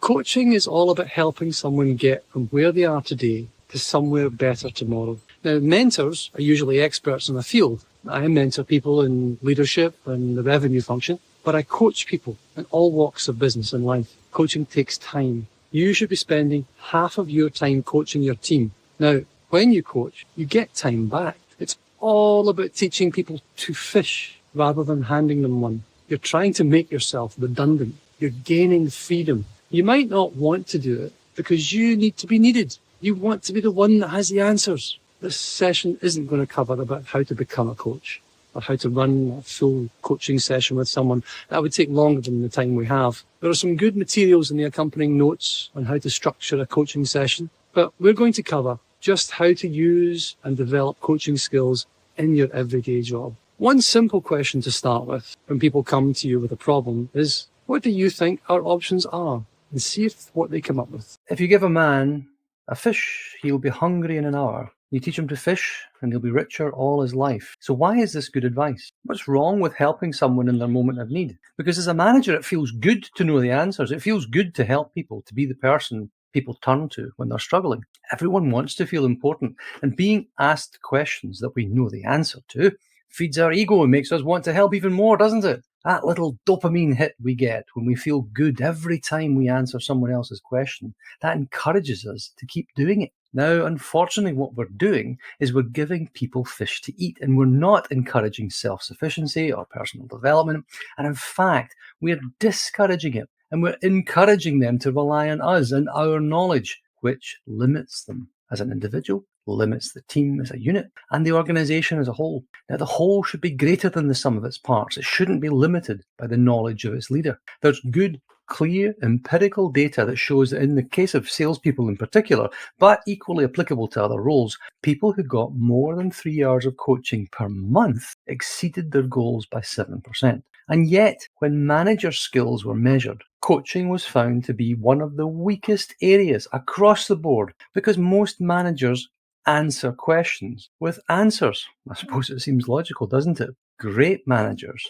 Coaching is all about helping someone get from where they are today to somewhere better tomorrow. Now, mentors are usually experts in a field. I mentor people in leadership and the revenue function, but I coach people in all walks of business and life. Coaching takes time. You should be spending half of your time coaching your team. Now, when you coach, you get time back. It's all about teaching people to fish rather than handing them one. You're trying to make yourself redundant. You're gaining freedom. You might not want to do it because you need to be needed. You want to be the one that has the answers. This session isn't going to cover about how to become a coach or how to run a full coaching session with someone. That would take longer than the time we have. There are some good materials in the accompanying notes on how to structure a coaching session, but we're going to cover just how to use and develop coaching skills in your everyday job. One simple question to start with when people come to you with a problem is, what do you think our options are? And see what they come up with. If you give a man a fish, he'll be hungry in an hour. You teach him to fish, and he'll be richer all his life. So why is this good advice? What's wrong with helping someone in their moment of need? Because as a manager, it feels good to know the answers. It feels good to help people, to be the person people turn to when they're struggling. Everyone wants to feel important, and being asked questions that we know the answer to feeds our ego and makes us want to help even more, doesn't it? That little dopamine hit we get when we feel good every time we answer someone else's question, that encourages us to keep doing it. Now, unfortunately, what we're doing is we're giving people fish to eat, and we're not encouraging self-sufficiency or personal development. And in fact, we're discouraging it, and we're encouraging them to rely on us and our knowledge, which limits them as an individual, limits the team as a unit, and the organization as a whole. Now, the whole should be greater than the sum of its parts. It shouldn't be limited by the knowledge of its leader. There's good, clear, empirical data that shows that in the case of salespeople in particular, but equally applicable to other roles, people who got more than 3 hours of coaching per month exceeded their goals by 7%. And yet, when manager skills were measured, coaching was found to be one of the weakest areas across the board because most managers answer questions with answers. I suppose it seems logical, doesn't it? Great managers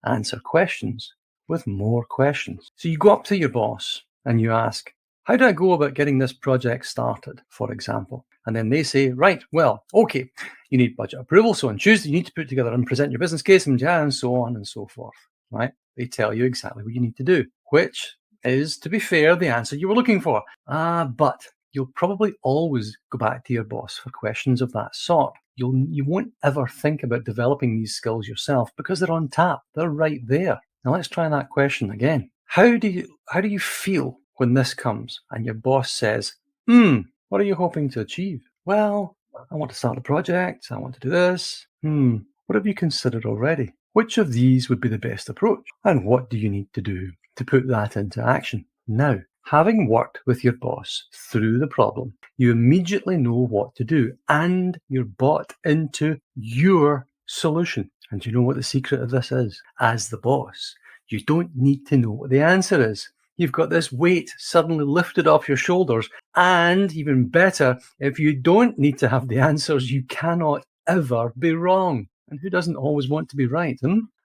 answer questions with more questions. So you go up to your boss and you ask, how do I go about getting this project started, for example? And then they say, right, well, okay, you need budget approval. So on Tuesday, you need to put together and present your business case and so on and so forth, right? They tell you exactly what you need to do, which is, to be fair, the answer you were looking for. But you'll probably always go back to your boss for questions of that sort. You won't ever think about developing these skills yourself because they're on tap. They're right there. Now let's try that question again. How do you feel when this comes and your boss says, what are you hoping to achieve? Well, I want to start a project. I want to do this. What have you considered already? Which of these would be the best approach? And what do you need to do to put that into action? Now, having worked with your boss through the problem, you immediately know what to do and you're bought into your solution. And you know what the secret of this is? As the boss, you don't need to know what the answer is. You've got this weight suddenly lifted off your shoulders. And even better, if you don't need to have the answers, you cannot ever be wrong. And who doesn't always want to be right?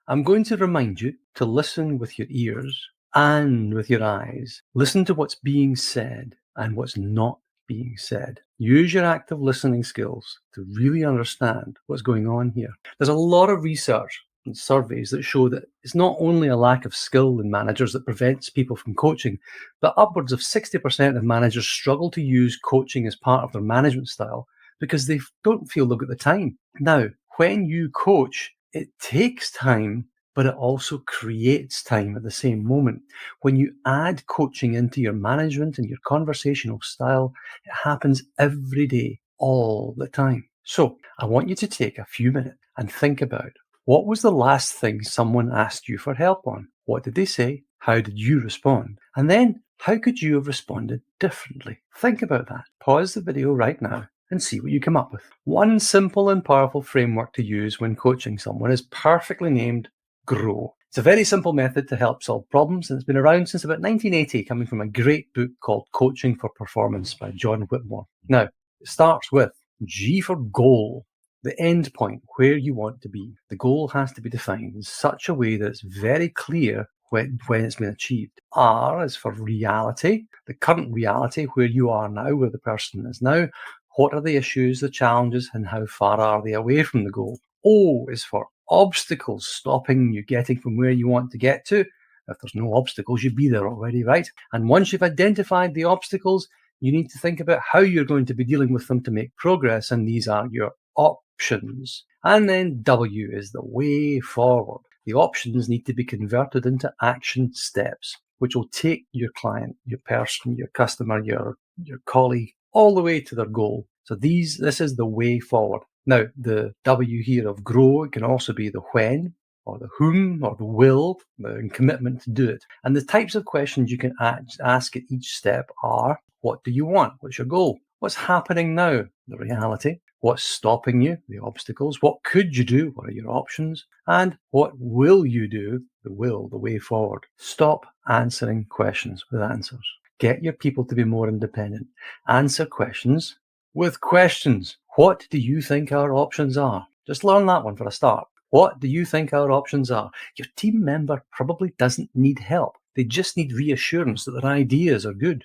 I'm going to remind you to listen with your ears and with your eyes. Listen to what's being said and what's not being said. Use your active listening skills to really understand what's going on here. There's a lot of research and surveys that show that it's not only a lack of skill in managers that prevents people from coaching, but upwards of 60% of managers struggle to use coaching as part of their management style because they don't feel they've got the time. Now, when you coach, it takes time, but it also creates time at the same moment. When you add coaching into your management and your conversational style, it happens every day, all the time. So I want you to take a few minutes and think about, what was the last thing someone asked you for help on? What did they say? How did you respond? And then, how could you have responded differently? Think about that. Pause the video right now and see what you come up with. One simple and powerful framework to use when coaching someone is perfectly named GROW. It's a very simple method to help solve problems, and it's been around since about 1980, coming from a great book called Coaching for Performance by John Whitmore. Now, it starts with G for goal, the end point, where you want to be. The goal has to be defined in such a way that it's very clear when it's been achieved. R is for reality, the current reality, where you are now, where the person is now. What are the issues, the challenges, and how far are they away from the goal? O is for obstacles, stopping you getting from where you want to get to. If there's no obstacles, you'd be there already, right? And once you've identified the obstacles, you need to think about how you're going to be dealing with them to make progress, and these are your options. And then W is the way forward. The options need to be converted into action steps, which will take your client, your person, your customer, your colleague, all the way to their goal. So this is the way forward. Now, the W here of grow, it can also be the when, or the whom, or the will, the commitment to do it. And the types of questions you can ask at each step are, what do you want? What's your goal? What's happening now? The reality. What's stopping you? The obstacles. What could you do? What are your options? And what will you do? The will, the way forward. Stop answering questions with answers. Get your people to be more independent. Answer questions with questions. What do you think our options are? Just learn that one for a start. What do you think our options are? Your team member probably doesn't need help. They just need reassurance that their ideas are good.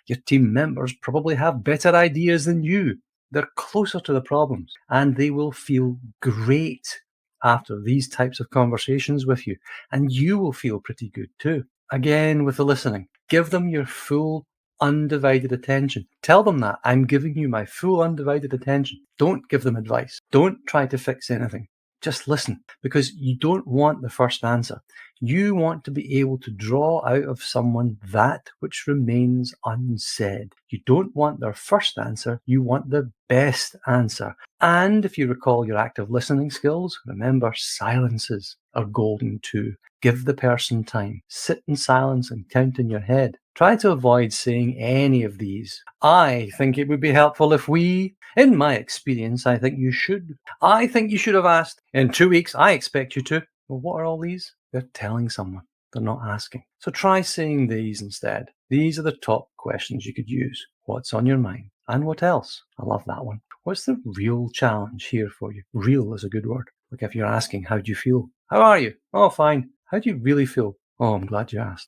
Your team members probably have better ideas than you. They're closer to the problems, and they will feel great after these types of conversations with you. And you will feel pretty good too. Again, with the listening, give them your full undivided attention. Tell them that I'm giving you my full undivided attention. Don't give them advice. Don't try to fix anything. Just listen, because you don't want the first answer. You want to be able to draw out of someone that which remains unsaid. You don't want their first answer. You want the best answer. And if you recall your active listening skills, remember silences are golden too. Give the person time. Sit in silence and count in your head. Try to avoid saying any of these. I think it would be helpful if we, in my experience, I think you should have asked. In 2 weeks, I expect you to. Well, what are all these? They're telling someone. They're not asking. So try saying these instead. These are the top questions you could use. What's on your mind? And what else? I love that one. What's the real challenge here for you? Real is a good word. Like if you're asking, how do you feel? How are you? Oh, fine. How do you really feel? Oh, I'm glad you asked.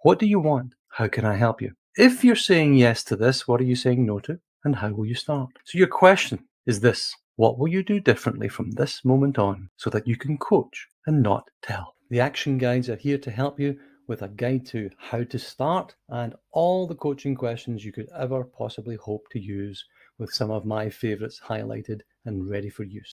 What do you want? How can I help you? If you're saying yes to this, what are you saying no to? And how will you start? So your question is this. What will you do differently from this moment on so that you can coach and not tell? The action guides are here to help you with a guide to how to start and all the coaching questions you could ever possibly hope to use, with some of my favorites highlighted and ready for use.